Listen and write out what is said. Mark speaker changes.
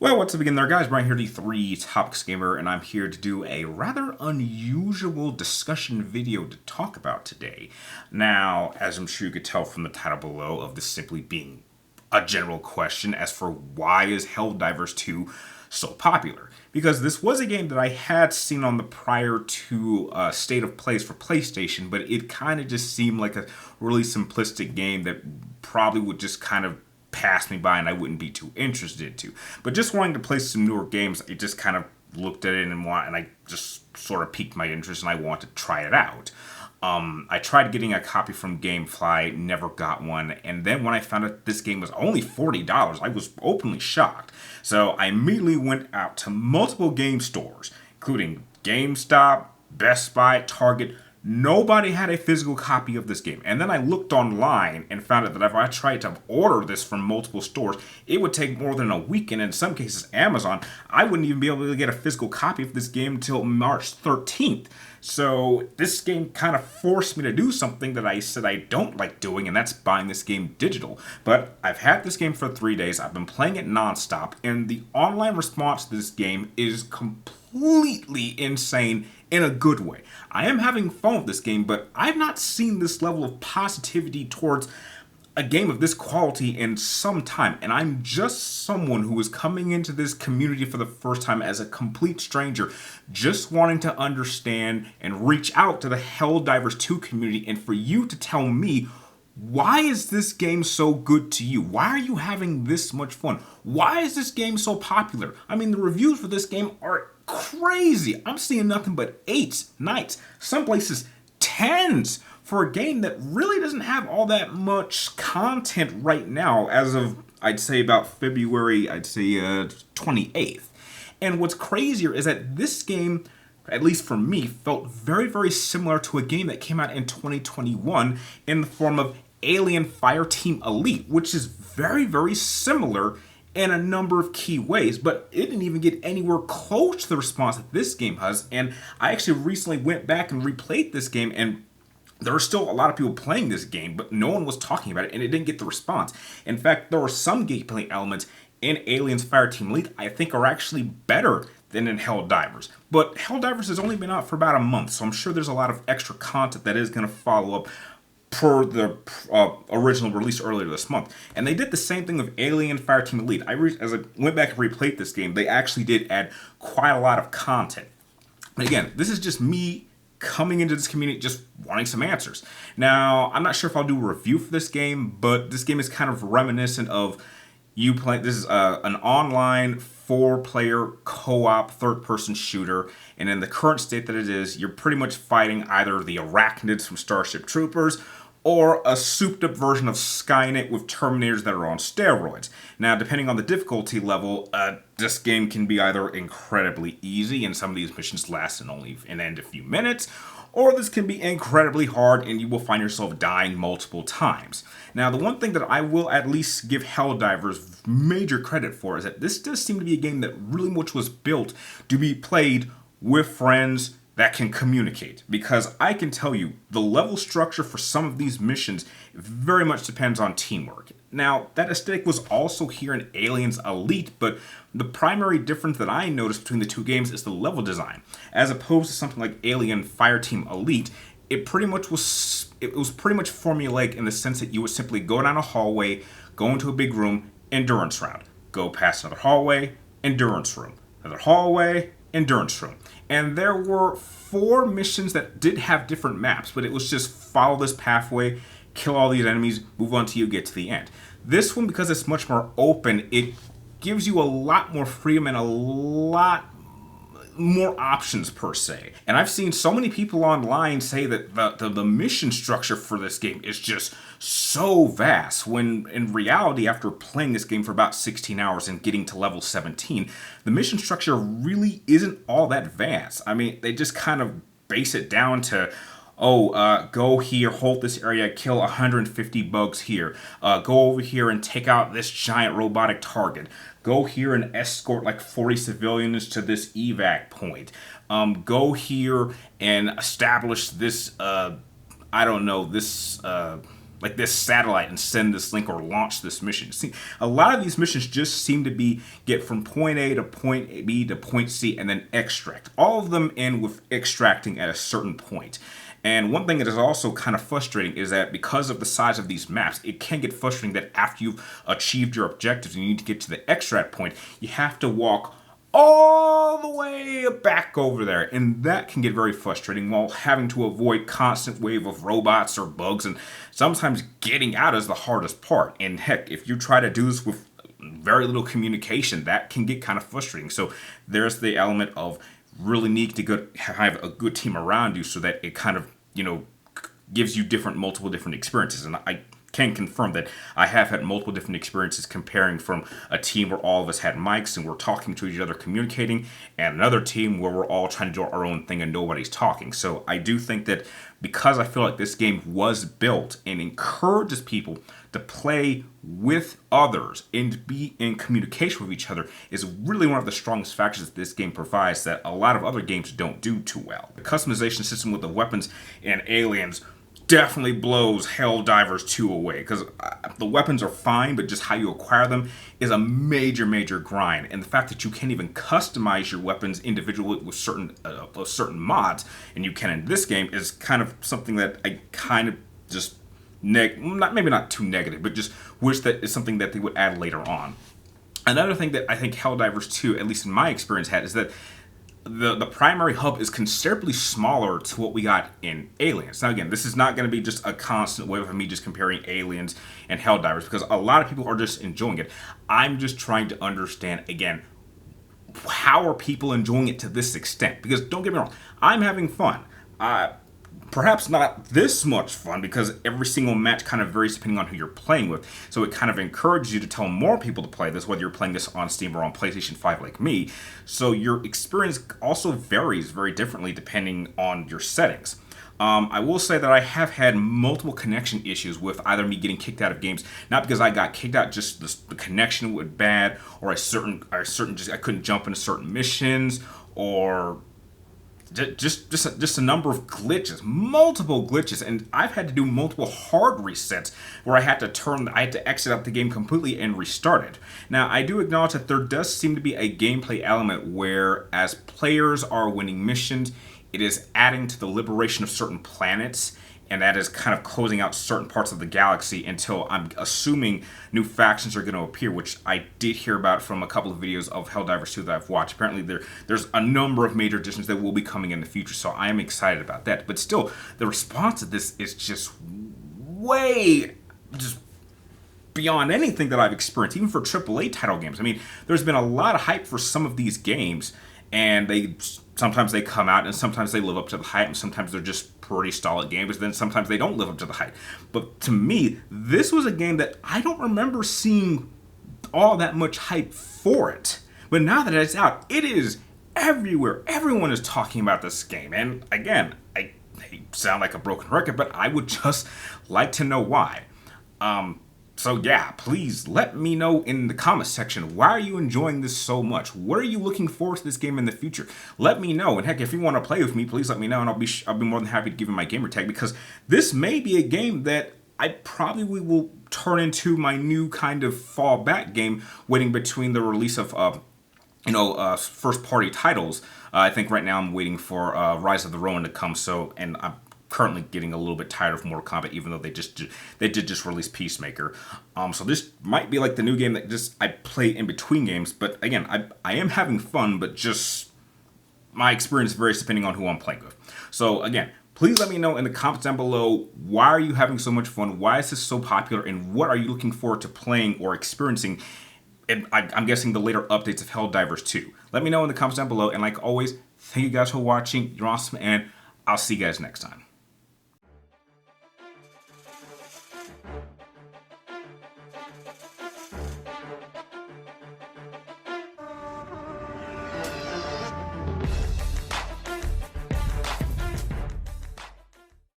Speaker 1: Well, what's up again there, guys? Brian here, the 3 Topics Gamer, and I'm here to do a rather unusual discussion video to talk about today. Now, as I'm sure you could tell from the title below of this simply being a general question as for why is Helldivers 2 so popular? Because this was a game that I had seen on the prior to State of Plays for PlayStation, but it kind of just seemed like a really simplistic game that probably would just kind of pass me by and I wouldn't be too interested to. But just wanting to play some newer games, I just kind of looked at it and I just sort of piqued my interest and I wanted to try it out. I tried getting a copy from GameFly, never got one, and then when I found out this game was only $40, I was openly shocked. So I immediately went out to multiple game stores, including GameStop, Best Buy, Target. Nobody had a physical copy of this game. And then I looked online and found out that if I tried to order this from multiple stores, it would take more than a week. And in some cases, Amazon, I wouldn't even be able to get a physical copy of this game until March 13th. So this game kind of forced me to do something that I said I don't like doing, and that's buying this game digital. But I've had this game for 3 days. I've been playing it nonstop, and the online response to this game is completely insane in a good way. I am having fun with this game, but I've not seen this level of positivity towards a game of this quality in some time, and I'm just someone who is coming into this community for the first time as a complete stranger, just wanting to understand and reach out to the Helldivers 2 community, and for you to tell me, why is this game so good to you? Why are you having this much fun? Why is this game so popular? I mean, the reviews for this game are crazy. I'm seeing nothing but 8s, 9s, some places 10s for a game that really doesn't have all that much content right now as of, I'd say, about February, 28th. And what's crazier is that this game, at least for me, felt very, very similar to a game that came out in 2021 in the form of Alien Fireteam Elite, which is very, very similar in a number of key ways, but it didn't even get anywhere close to the response that this game has. And I actually recently went back and replayed this game, and there were still a lot of people playing this game, but no one was talking about it, and it didn't get the response. In fact, there were some gameplay elements in Aliens Fireteam Elite I think are actually better than in Helldivers. But Helldivers has only been out for about a month, so I'm sure there's a lot of extra content that is going to follow up per the original release earlier this month. And they did the same thing with Alien Fireteam Elite. As I went back and replayed this game, they actually did add quite a lot of content. But again, this is just me coming into this community just wanting some answers. Now, I'm not sure if I'll do a review for this game, but this game is kind of reminiscent of you playing. This is an online 4-player co-op third-person shooter, and in the current state that it is, you're pretty much fighting either the arachnids from Starship Troopers or a souped-up version of Skynet with Terminators that are on steroids. Now, depending on the difficulty level, this game can be either incredibly easy, and some of these missions last and only end a few minutes, or this can be incredibly hard, and you will find yourself dying multiple times. Now, the one thing that I will at least give Helldivers major credit for is that this does seem to be a game that really much was built to be played with friends that can communicate, because I can tell you the level structure for some of these missions very much depends on teamwork. Now, that aesthetic was also here in Aliens Elite, but the primary difference that I noticed between the two games is the level design. As opposed to something like Alien Fireteam Elite, it was pretty much formulaic in the sense that you would simply go down a hallway, go into a big room, endurance round, go past another hallway, endurance room, another hallway, endurance room. And there were 4 missions that did have different maps, but it was just follow this pathway, kill all these enemies, move on till you get to the end. This one, because it's much more open, it gives you a lot more freedom and a lot more options per se. And I've seen so many people online say that the mission structure for this game is just so vast, when in reality, after playing this game for about 16 hours and getting to level 17, the mission structure really isn't all that vast. I mean, they just kind of base it down to, go here, hold this area, kill 150 bugs here. Go over here and take out this giant robotic target. Go here and escort like 40 civilians to this evac point. Go here and establish this, like this satellite and send this link or launch this mission. See, a lot of these missions just seem to be get from point A to point B to point C and then extract. All of them end with extracting at a certain point. And one thing that is also kind of frustrating is that because of the size of these maps, it can get frustrating that after you've achieved your objectives and you need to get to the extract point, you have to walk all the way back over there, and that can get very frustrating while having to avoid constant wave of robots or bugs, and sometimes getting out is the hardest part. And heck, if you try to do this with very little communication, that can get kind of frustrating. So there's the element of really need to have a good team around you so that it kind of, gives you multiple different experiences. And I can confirm that I have had multiple different experiences comparing from a team where all of us had mics and we're talking to each other, communicating, and another team where we're all trying to do our own thing and nobody's talking. So I do think that because I feel like this game was built and encourages people to play with others and be in communication with each other is really one of the strongest factors that this game provides that a lot of other games don't do too well. The customization system with the weapons and aliens definitely blows Helldivers 2 away, because the weapons are fine, but just how you acquire them is a major grind. And the fact that you can't even customize your weapons individually with certain mods, and you can in this game, is kind of something that I kind of just maybe not too negative, but just wish that is something that they would add later on. Another thing that I think Helldivers 2, at least in my experience, had is that the primary hub is considerably smaller to what we got in Aliens. Now again, this is not going to be just a constant way of me just comparing Aliens and Helldivers, because a lot of people are just enjoying it. I'm just trying to understand, again, how are people enjoying it to this extent? Because don't get me wrong, I'm having fun. Perhaps not this much fun, because every single match kind of varies depending on who you're playing with. So it kind of encourages you to tell more people to play this, whether you're playing this on Steam or on PlayStation 5 like me. So your experience also varies very differently depending on your settings. I will say that I have had multiple connection issues with either me getting kicked out of games, not because I got kicked out, just the connection was bad, or I couldn't jump into certain missions, or just a number of glitches, multiple glitches, and I've had to do multiple hard resets where I had to exit out the game completely and restart it. Now, I do acknowledge that there does seem to be a gameplay element where, as players are winning missions, it is adding to the liberation of certain planets, and that is kind of closing out certain parts of the galaxy until I'm assuming new factions are going to appear, which I did hear about from a couple of videos of Helldivers 2 that I've watched. Apparently there's a number of major additions that will be coming in the future, so I am excited about that. But still, the response to this is just just beyond anything that I've experienced, even for AAA title games. I mean, there's been a lot of hype for some of these games, and sometimes they come out and sometimes they live up to the hype, and sometimes they're just pretty solid games, but then sometimes they don't live up to the hype. But to me, this was a game that I don't remember seeing all that much hype for it. But now that it's out, it is everywhere. Everyone is talking about this game. And again, I sound like a broken record, but I would just like to know why. So yeah, please let me know in the comment section, why are you enjoying this so much? What are you looking forward to this game in the future? Let me know. And heck, if you want to play with me, please let me know, and I'll be more than happy to give you my gamer tag, because this may be a game that I probably will turn into my new kind of fallback game, waiting between the release of first party titles. I think right now I'm waiting for Rise of the Ronin to come. And I'm currently getting a little bit tired of Mortal Kombat, even though they did just release Peacemaker. So this might be like the new game that I play in between games. But again, I am having fun, but just my experience varies depending on who I'm playing with. So again, please let me know in the comments down below, why are you having so much fun? Why is this so popular? And what are you looking forward to playing or experiencing? And I'm guessing the later updates of Helldivers 2. Let me know in the comments down below. And like always, thank you guys for watching. You're awesome, and I'll see you guys next time.